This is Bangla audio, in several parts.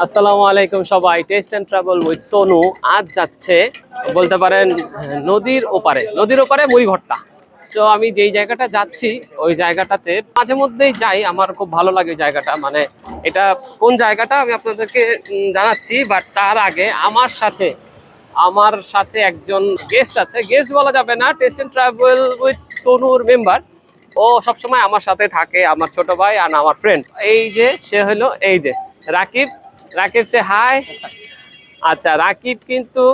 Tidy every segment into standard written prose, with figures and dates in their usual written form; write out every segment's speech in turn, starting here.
আসসালামু আলাইকুম সবাই, taste and travel with Sonu আজ যাচ্ছে বলতে পারেন নদীর ওপারে মুড়ি ভর্তা। সো আমি যেই জায়গাটা যাচ্ছি ওই জায়গাটাতে মাঝে মধ্যেই যাই, আমার খুব ভালো লাগে ওই জায়গাটা। মানে এটা কোন জায়গাটা আমি আপনাদেরকে জানাচ্ছি, বাট তার আগে আমার সাথে একজন গেস্ট আছে। গেস্ট বলা যাবে না, টেস্ট এন্ড ট্রাভেল উইথ সোনুর মেম্বার। ও সবসময় আমার সাথে থাকে, আমার ছোট ভাই আর আমার ফ্রেন্ড। এই যে সে হলো এই যে রাকিব। রাকিব সে হাই। আচ্ছা, রাকিব কিন্তু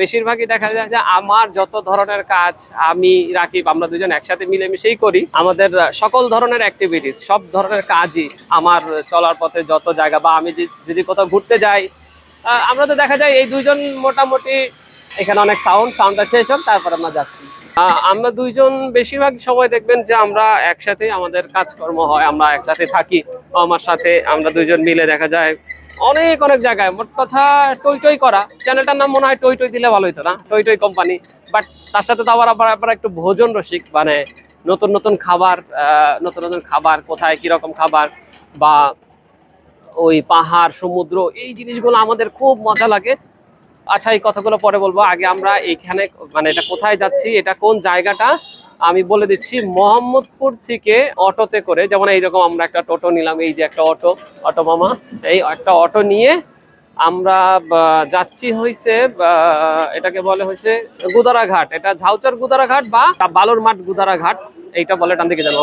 বেশিরভাগই দেখা যায় যে আমার যত ধরনের কাজ আমি রাকিব আমরা দুজন একসাথে মিলেমিশেই করি। আমাদের সকল ধরনের অ্যাক্টিভিটিস, সব ধরনের কাজই আমার চলার পথে যত জায়গা বা আমি যদি কোথাও ঘুরতে যাই, আমরা তো দেখা যায় এই দুইজন মোটামুটি এখানে অনেক সাউন্ড আছে এসব, তারপর আমরা যাচ্ছি। আমরা দুইজন বেশিরভাগ সময় দেখবেন যে আমরা একসাথে আমাদের কাজকর্ম হয়, আমরা একসাথে থাকি। আমার সাথে আমরা দুইজন মিলে দেখা যায় অনেক অনেক জায়গায়, মোট কথা টই টই করা। চ্যানেলটার নাম মনে হয় টই টই দিলে ভালো হতো না, টই টই কোম্পানি। বাট তার সাথে তো আবার একটু ভোজন রসিক, মানে নতুন নতুন খাবার, কোথায় কিরকম খাবার বা ওই পাহাড় সমুদ্র, এই জিনিসগুলো আমাদের খুব মজা লাগে। আচ্ছা, এই কথাগুলো পরে বলবো, আগে আমরা এইখানে মানে এটা কোথায় যাচ্ছি, এটা কোন জায়গাটা আমি বলে দিচ্ছি। মোহাম্মদপুর থেকে অটোতে করে, যেমন এইরকম আমরা একটা টোটো নিলাম, এই যে একটা অটো মামা, এই একটা অটো নিয়ে আমরা যাচ্ছি হইছে, এটাকে বলে হইছে গুদারাঘাট। এটা ঝাউচর গুদারাঘাট বা বালুরমাঠ গুদারাঘাট, এইটা বলে টান দিকে জানো।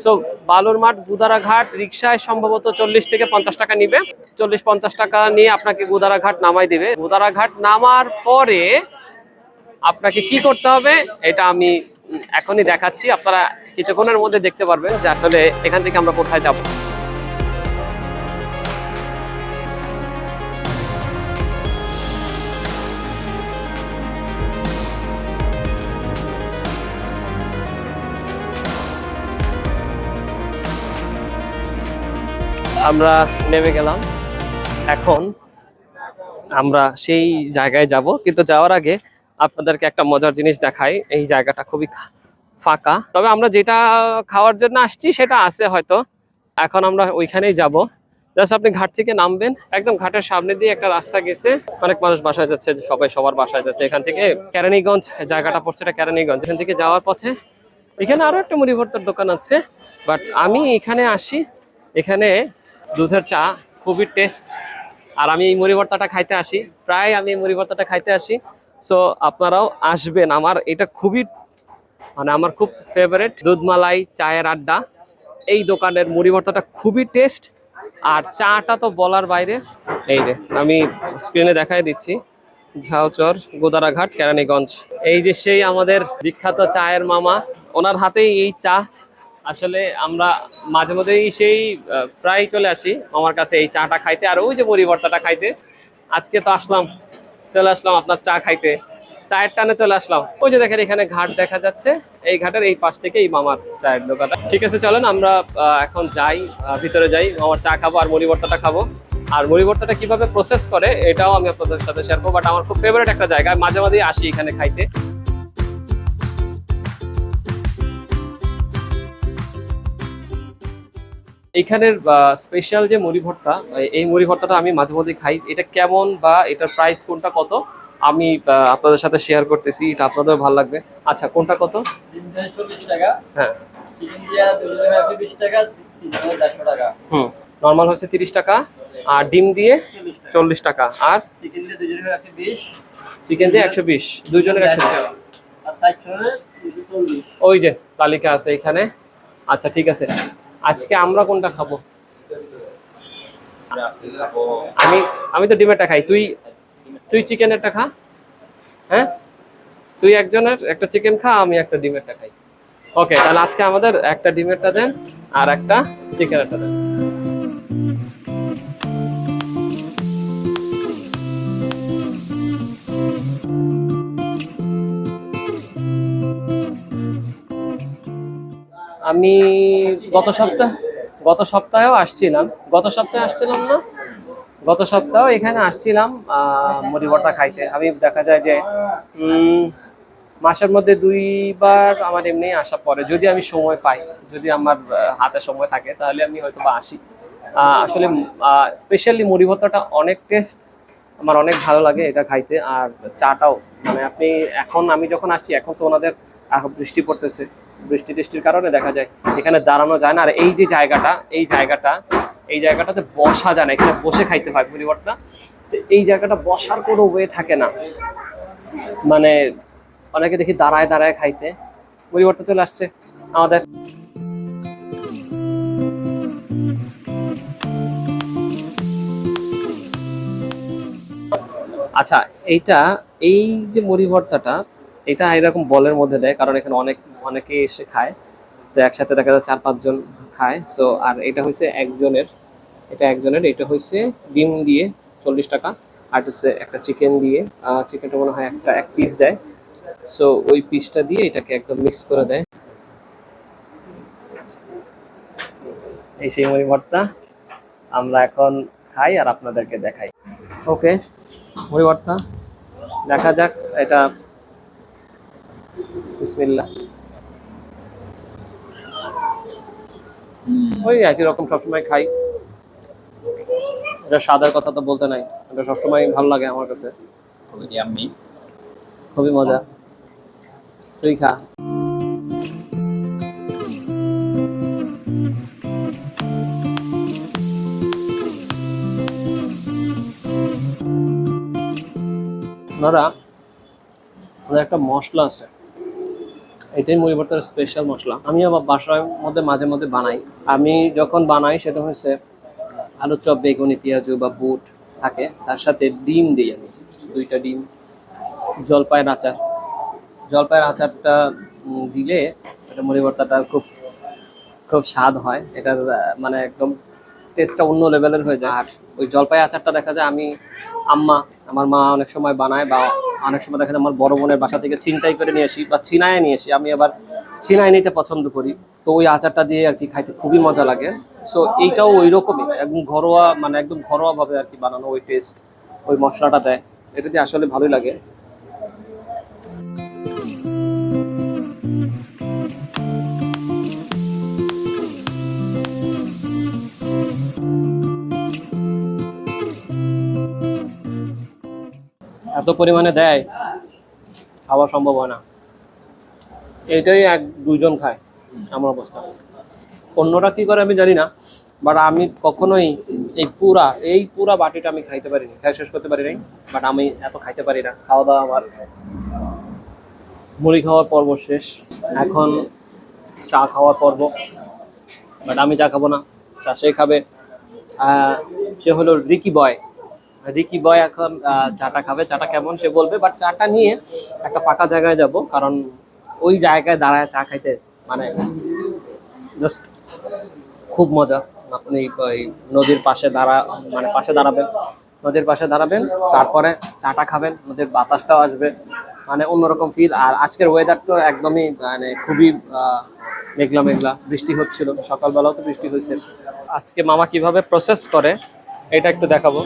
সো বালুরমাঠ গুদারাঘাট রিক্সায় সম্ভবত 40 থেকে 50 টাকা নিবে। 40-50 টাকা নিয়ে আপনাকে গুদারাঘাট নামাই দিবে। গুদারাঘাট নামার পরে আপনাকে কি করতে হবে এটা আমি এখনই দেখাচ্ছি। আপনারা কিছুক্ষণের মধ্যে দেখতে পারবেন যে আসলে এখান থেকে আমরা কোথায় যাব। আমরা নেমে গেলাম, এখন আমরা সেই জায়গায় যাব। কিন্তু যাওয়ার আগে আপনাদেরকে একটা মজার জিনিস দেখাই। এই জায়গাটা খুবই ফাঁকা, তবে আমরা যেটা খাওয়ার জন্য আসছি সেটা আছে হয়তো। এখন আমরা ওইখানেই যাব। জাস্ট আপনি ঘাট থেকে নামবেন, একদম ঘাটের সামনে দিয়ে একটা রাস্তা গেছে, অনেক মানুষ বাসায় যাচ্ছে, সবাই সবার বাসায় যাচ্ছে। এখান থেকে কেরানীগঞ্জ জায়গাটা পড়ছে, এটা কেরানীগঞ্জ। এখান থেকে যাওয়ার পথে এখানে আরো একটা মুড়ি ভর্তার দোকান আছে, বাট আমি এখানে আসি, এখানে দুধের চা খুবই টেস্ট। আর আমি এই মুড়ি ভর্তাটা খাইতে আসি, প্রায় আমি এই মুড়ি ভর্তাটা খাইতে আসি। সো আপনারাও আসবেন, আমার এটা খুবই মানে আমার খুব ফেভারিট। দুধমালাই চায়ের আড্ডা, এই দোকানের মুড়ি ভর্তাটা খুবই টেস্ট, আর চাটা তো বলার বাইরে। এই যে আমি স্ক্রিনে দেখাই দিচ্ছি, ঝাউচর গোদারাঘাট কেরানীগঞ্জ। এই যে সেই আমাদের বিখ্যাত চায়ের মামা, ওনার হাতেই এই চা। আসলে আমরা মাঝে মধ্যেই সেই প্রায় চলে আসি আমার কাছে এই চাটা খাইতে, আর ওই যে মুড়ি ভর্তাটা খাইতে। আজকে তো চলে আসলাম আপনার চা খাইতে, চায়ের টানে চলে আসলাম। ওই যে দেখেন এখানে ঘাট দেখা যাচ্ছে, এই ঘাটের এই পাশ থেকে এই মামার চায়ের দোকানটা। ঠিক আছে, চলেন আমরা এখন যাই, ভিতরে যাই, মামার চা খাবো আর মুড়ি ভর্তাটা খাবো। আর মুড়ি ভর্তাটা কিভাবে প্রসেস করে এটাও আমি আপনাদের সাথে শেয়ার করবো। বাট আমার খুব ফেভারিট একটা জায়গা, মাঝে মাঝেই আসি এখানে খাইতে। এইখানের স্পেশাল যে মুড়ি ভর্তা, এই মুড়ি ভর্তাটা আমি মাঝে মধ্যে খাই। এটা কেমন বা এটার প্রাইস কোনটা কত আমি আপনাদের সাথে শেয়ার করতেছি, এটা আপনাদের ভালো লাগবে। আচ্ছা, কোনটা কত? 40 টাকা। হ্যাঁ, চিকেন দিয়া 20 টাকা, 150 টাকা। নর্মাল হচ্ছে 30 টাকা, আর ডিম দিয়ে 40 টাকা, আর চিকেন দিয়ে 120, চিকেন দিয়ে 120, দুইজনের 120। আর 60 240। ওই যে তালিকা আছে এখানে। আচ্ছা ঠিক আছে, আজকে আমরা কোনটা খাবো? আমি আমি তো ডিমেরটা খাই, তুই চিকেনেরটা খা। হ্যাঁ, তুই একজনের একটা চিকেন খা, আমি একটা ডিমেরটা খাই। ওকে, তাহলে আজকে আমাদের একটা ডিমেরটা দেন আর একটা চিকেনেরটা দেন। আমি গত সপ্তাহেও আসছিলাম, না, গত সপ্তাহে এখানে আসছিলাম মুড়ি ভর্তা খাইতে। আমি দেখা যায় যে মাসের মধ্যে 2বার আমার এমনি আসা পড়ে, যদি আমি সময় পাই, যদি আমার হাতে সময় থাকে তাহলে আমি হয়তো বা আসি। আসলে স্পেশালি মুড়ি ভর্তাটা অনেক টেস্ট, আমার অনেক ভালো লাগে এটা খাইতে। আর চাটাও, মানে আপনি এখন, আমি যখন আসছি এখন তো ওনাদের বৃষ্টি পড়তেছে, বৃষ্টি টিষ্টির কারণে দেখা যায় এখানে দাঁড়ানো যায় না। আর এই যে জায়গাটা, এই জায়গাটাতে বসা যায় না, এখানে বসে খাইতে হয় মুড়ি ভর্তা। তো এই জায়গাটা বসার কোনো ওয়ে থাকে না, মানে অনেকে দেখি দাঁড়ায় দাঁড়ায় খাইতে। মুড়ি ভর্তা চলে আসছে আমাদের। আচ্ছা, এইটা, এই যে মুড়ি ভর্তাটা, এটা এরকম বলের মধ্যে দেয় কারণ এখানে অনেকে এসে খায়। তো একসাথে দেখা যায় 4-5 জন খায়। সো আর এটা হয়েছে একজনের, এটা হয়েছে ডিম দিয়ে 40 টাকা। আর হচ্ছে একটা চিকেন দিয়ে, চিকেনটা মনে হয় এক পিস দেয়। সো ওই পিসটা দিয়ে এটাকে একদম মিক্স করে দেয়। এই সেই মুড়ি ভর্তা আমরা এখন খাই আর আপনাদেরকে দেখাই। ওকে, মুড়ি ভর্তা দেখা যাক। এটা বিসমিল্লাহ। ওই একই রকম সবসময় খাই, এটা স্বাদের কথা তো বলতে নাই, এটা সবসময় ভালো লাগে আমার কাছে, খুবই ইয়াম্মি। খুবই মজা। তুই খা। ওনারা, ওদের একটা মশলা আছে, এটাই মুড়ি ভর্তার স্পেশাল মশলা। আমি আমার বাসার মধ্যে মাঝে মধ্যে বানাই। আমি যখন বানাই সেটা হচ্ছে আলু চপ, বেগুনি, পেঁয়াজু বা বুট থাকে, তার সাথে ডিম দিই আমি, 2টা ডিম, জলপাইয়ের আচার। জলপাইয়ের আচারটা দিলে এটা মুড়ি ভর্তাটা খুব খুব স্বাদ হয়। এটার মানে একদম টেস্টটা অন্য লেভেলের হয়ে যায়। আর ওই জলপাই আচারটা দেখা যায় আমি, আমার মা অনেক সময় বানায়, বা অনেক সময় দেখা যায় আমার বড় বোনের বাসা থেকে ছিনতাই করে নিয়ে আসি বা ছিনায় নিয়ে আসি, আমি আবার ছিনায় নিতে পছন্দ করি। তো ওই আচারটা দিয়ে আর কি খাইতে খুবই মজা লাগে। সো এইটাও ওই রকমই একদম ঘরোয়া, মানে একদম ঘরোয়া ভাবে আর কি বানানো, ওই টেস্ট, ওই মশলাটা দেয়, এটা দিয়ে আসলে ভালোই লাগে। এত পরিমাণে দেয়, খাওয়া সম্ভব হয় না। এইটাই 1-2 জন খায় আমার অবস্থা। অন্যরা কি করে আমি জানি না, বাট আমি কখনোই এই পুরা বাটিটা আমি খাইতে পারিনি, খাই শেষ করতে পারি নাই। বাট আমি এত খাইতে পারি না। খাওয়া দাওয়া আমার, মুড়ি খাওয়ার পর্ব শেষ, এখন চা খাওয়ার পর্ব। বাট আমি চা খাবো না, চা সে খাবে। সে হলো রিকি বয় এখন চাটা খাবে। চাটা কেমন সে বলবে, বাট চাটা নিয়ে একটা ফাঁকা জায়গায় যাব, কারণ ওই জায়গায় দাঁড়ায় চা খাইতে মানে জাস্ট খুব মজা। আপনি ওই নদীর পাশে দাঁড়াবেন, নদীর পাশে দাঁড়াবেন, তারপরে চাটা খাবেন, নদীর বাতাসটাও আসবে, মানে অন্যরকম ফিল। আর আজকের ওয়েদার তো একদমই মানে খুবই মেঘলা মেঘলা, বৃষ্টি হচ্ছিল, সকালবেলাও তো বৃষ্টি হয়েছে। আজকে মামা কিভাবে প্রসেস করে এটা একটু দেখাবো।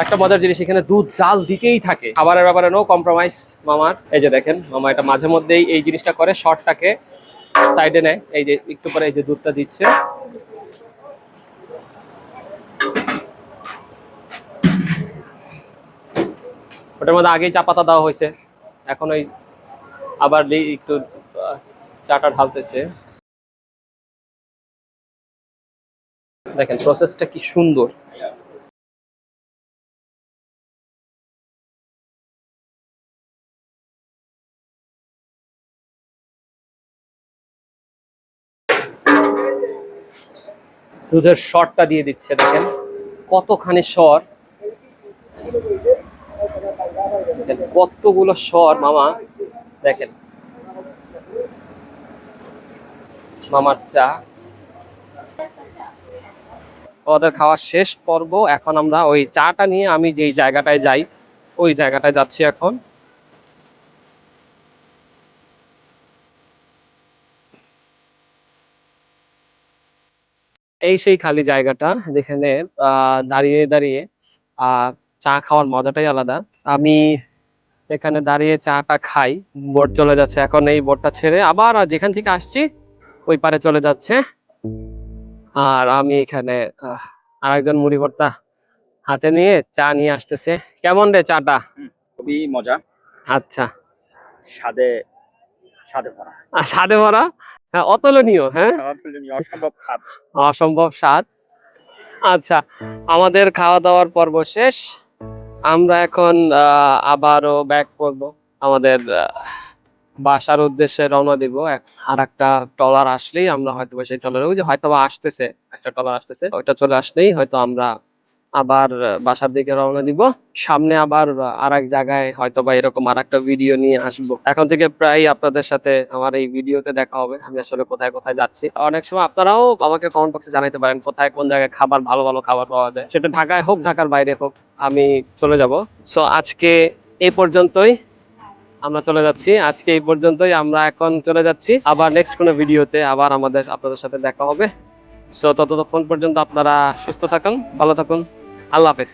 একটা মজার জিনিস, এখানে দুধ জাল দিতেই থাকে, খাবারের ব্যাপারে নো কম্প্রোমাইজ মামার। এই যে দেখেন, মামা এটা মাঝে মধ্যেই এই জিনিসটা করে, শর্টটাকে সাইডে নেয়। এই যে একটু পরে এই যে দুধটা দিচ্ছে, ওটার মধ্যে আগেই চা পাতা দেওয়া হয়েছে, এখন ওই আবার একটু চাটা ঢালতেছে। দেখেন প্রসেসটা কি সুন্দর। দুধের শরটা দিয়ে দিচ্ছে, দেখেন কতখানি শর, দেখেন কতগুলো শর মামা। দেখেন মামার চা, ওদের খাওয়া শেষ পর্ব। এখন আমরা ওই চাটা নিয়ে আমি যেই জায়গাটায় যাই, ওই জায়গাটায় যাচ্ছি এখন। এই সেই খালি জায়গাটা যেখানে দাঁড়িয়ে দাঁড়িয়ে আহ চা খাওয়ার মজাটাই আলাদা। আমি এখানে দাঁড়িয়ে চাটা খাই, বোট চলে যাচ্ছে, এখন এই বোটটা ছেড়ে আবার যেখান থেকে আসছি ওই পারে চলে যাচ্ছে, আর আমি এখানে আরেকজন মুড়ি ভর্তা হাতে নিয়ে চা নিয়ে আসতেছে। কেমন রে চাটা? খুবই মজা, আচ্ছা, স্বাদে স্বাদে ভরা, স্বাদে ভরা, হ্যাঁ, অতুলনীয়, হ্যাঁ, অসম্ভব স্বাদ। অসম্ভব স্বাদ। আচ্ছা, আমাদের খাওয়া দাওয়ার পর্ব শেষ। আমরা এখন আবারও ব্যাক করব, আমাদের বাসার উদ্দেশ্যে রওনা দিব। আর একটা ট্রলার আসলেই আমরা হয়তো সেই ট্রলারে, ওই যে হয়তো বা আসতেছে, একটা ট্রলার আসতেছে, ওইটা চলে আসলেই হয়তো আমরা আবার বাসার দিকে রওনা দিব। সামনে আবার আর এক জায়গায় হয়তো বা এরকম আর একটা ভিডিও নিয়ে আসবো। এখন থেকে প্রায় আপনাদের সাথে আমার এই ভিডিওতে দেখা হবে, আমি আসলে কোথায় কোথায় যাচ্ছি। অনেক সময় আপনারাও আমাকে কমেন্ট বক্সে জানাতে পারেন কোথায় কোন জায়গায় খাবার, ভালো ভালো খাবার পাওয়া যায়, সেটা ঢাকায় হোক ঢাকার বাইরে হোক, আমি চলে যাব। সো আজকে এই পর্যন্তই, আমরা চলে যাচ্ছি। আজকে এই পর্যন্তই, আমরা এখন চলে যাচ্ছি। আবার নেক্সট কোনো ভিডিওতে আবার আপনাদের সাথে দেখা হবে। সো ততক্ষণ পর্যন্ত আপনারা সুস্থ থাকুন, ভালো থাকুন, আল্লাহ হাফেজ।